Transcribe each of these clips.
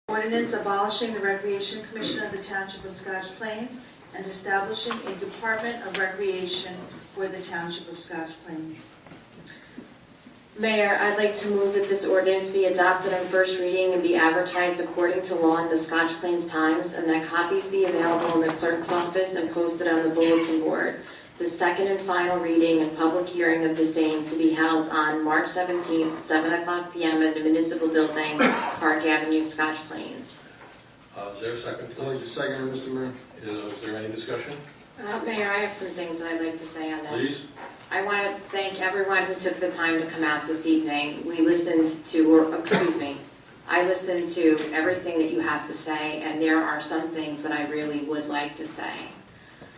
Ordinance abolishing the Recreation Commission of the Township of Scotch Plains and establishing a Department of Recreation for the Township of Scotch Plains. Mayor, I'd like to move that this ordinance be adopted on first reading and be advertised according to law in the Scotch Plains Times, and that copies be available in the clerk's office and posted on the bulletin board. The second and final reading and public hearing of the same to be held on March 17th, 7:00 p.m. at the Municipal Building, Park Avenue, Scotch Plains. Is there a second? I'd like to second it, Mr. Mayor. Is there any discussion? Mayor, I have some things that I'd like to say on this. Please. I want to thank everyone who took the time to come out this evening. We listened to, I listened to everything that you have to say, and there are some things that I really would like to say.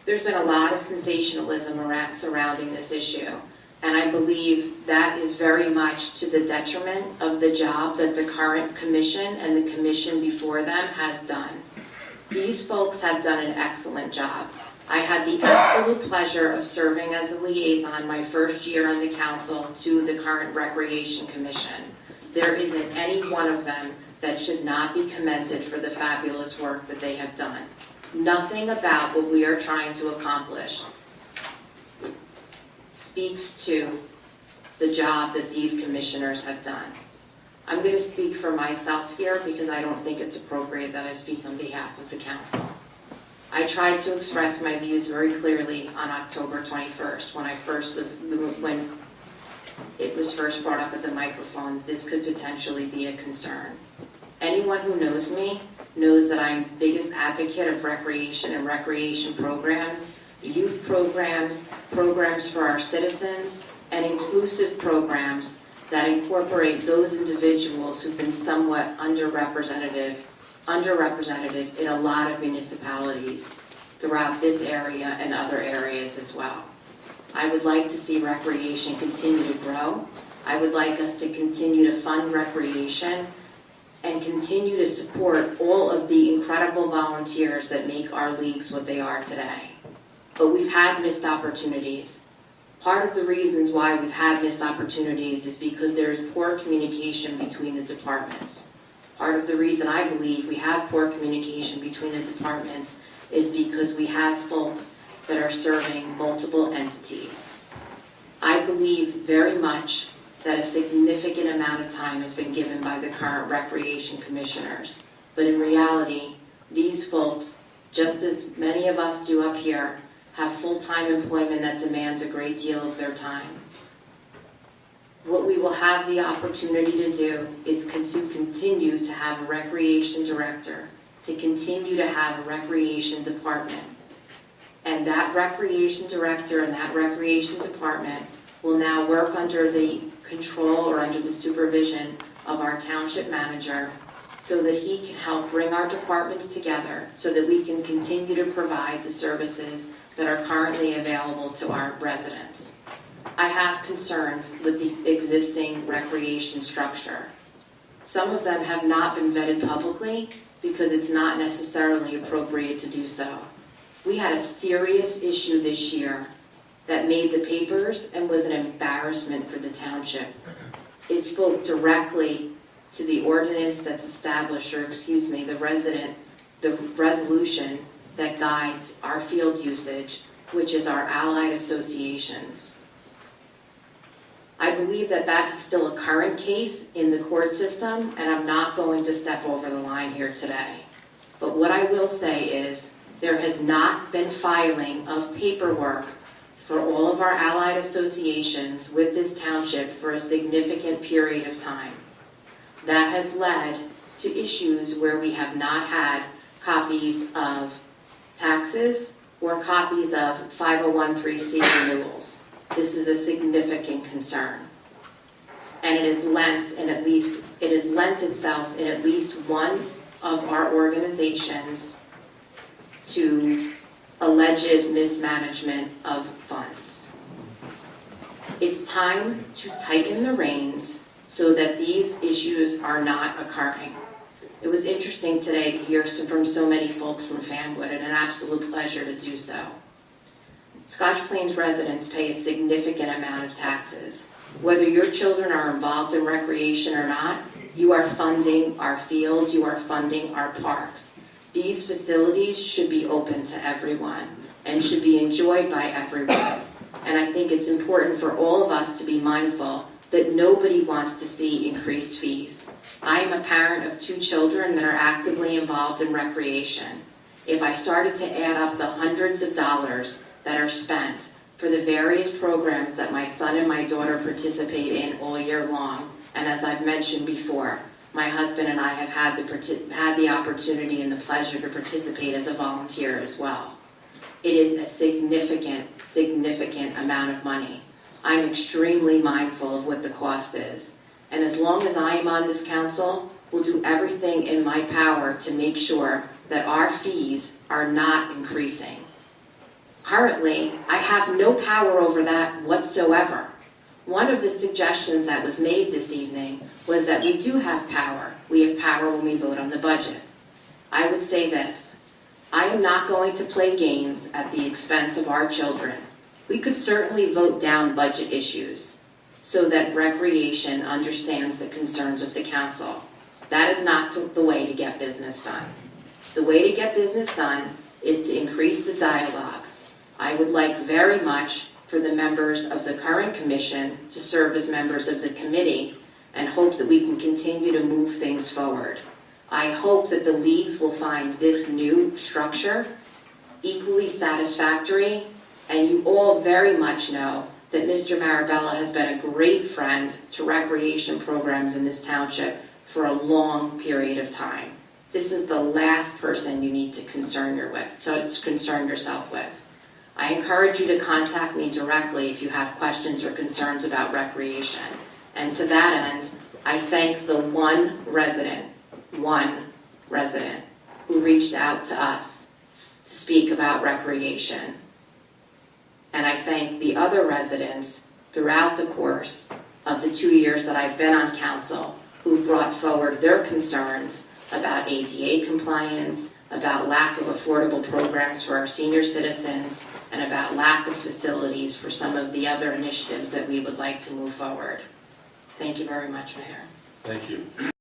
There's been a lot of sensationalism surrounding this issue, and I believe that is very much to the detriment of the job that the current commission and the commission before them has done. These folks have done an excellent job. I had the absolute pleasure of serving as the liaison my first year on the council to the current Recreation Commission. There isn't any one of them that should not be commended for the fabulous work that they have done. Nothing about what we are trying to accomplish speaks to the job that these commissioners have done. I'm going to speak for myself here because I don't think it's appropriate that I speak on behalf of the council. I tried to express my views very clearly on October 21st when it was first brought up at the microphone. This could potentially be a concern. Anyone who knows me knows that I'm the biggest advocate of recreation and recreation programs, youth programs, programs for our citizens, and inclusive programs that incorporate those individuals who've been somewhat underrepresented in a lot of municipalities throughout this area and other areas as well. I would like to see recreation continue to grow. I would like us to continue to fund recreation and continue to support all of the incredible volunteers that make our leagues what they are today. But we've had missed opportunities. Part of the reasons why we've had missed opportunities is because there is poor communication between the departments. Part of the reason I believe we have poor communication between the departments is because we have folks that are serving multiple entities. I believe very much that a significant amount of time has been given by the current recreation commissioners. But in reality, these folks, just as many of us do up here, have full-time employment that demands a great deal of their time. What we will have the opportunity to do is to continue to have a recreation director, to continue to have a recreation department. And that recreation director and that recreation department will now work under the control or under the supervision of our township manager so that he can help bring our departments together so that we can continue to provide the services that are currently available to our residents. I have concerns with the existing recreation structure. Some of them have not been vetted publicly because it's not necessarily appropriate to do so. We had a serious issue this year that made the papers and was an embarrassment for the township. It spoke directly to the ordinance that's established, the resolution that guides our field usage, which is our allied associations. I believe that that is still a current case in the court system, and I'm not going to step over the line here today. But what I will say is there has not been filing of paperwork for all of our allied associations with this township for a significant period of time. That has led to issues where we have not had copies of taxes or copies of 501(c)(3) renewals. This is a significant concern. And it has lent itself in at least one of our organizations to alleged mismanagement of funds. It's time to tighten the reins so that these issues are not occurring. It was interesting today to hear from so many folks from Fanwood, and an absolute pleasure to do so. Scotch Plains residents pay a significant amount of taxes. Whether your children are involved in recreation or not, You are funding our fields, you are funding our parks. These facilities should be open to everyone and should be enjoyed by everyone. And I think it's important for all of us to be mindful that nobody wants to see increased fees. I am a parent of 2 children that are actively involved in recreation. If I started to add up the hundreds of dollars that are spent for the various programs that my son and my daughter participate in all year long, and as I've mentioned before, my husband and I have had the opportunity and the pleasure to participate as a volunteer as well. It is a significant amount of money. I'm extremely mindful of what the cost is. And as long as I am on this council, we'll do everything in my power to make sure that our fees are not increasing. Currently, I have no power over that whatsoever. One of the suggestions that was made this evening was that we do have power. We have power when we vote on the budget. I would say this: I am not going to play games at the expense of our children. We could certainly vote down budget issues so that recreation understands the concerns of the council. That is not the way to get business done. The way to get business done is to increase the dialogue. I would like very much for the members of the current commission to serve as members of the committee and hope that we can continue to move things forward. I hope that the leagues will find this new structure equally satisfactory, and you all very much know that Mr. Marabella has been a great friend to recreation programs in this township for a long period of time. This is the last person you need to concern yourself with. I encourage you to contact me directly if you have questions or concerns about recreation. And to that end, I thank the one resident who reached out to us to speak about recreation. And I thank the other residents throughout the course of the 2 years that I've been on council who brought forward their concerns about ADA compliance, about lack of affordable programs for our senior citizens, and about lack of facilities for some of the other initiatives that we would like to move forward. Thank you very much, Mayor. Thank you.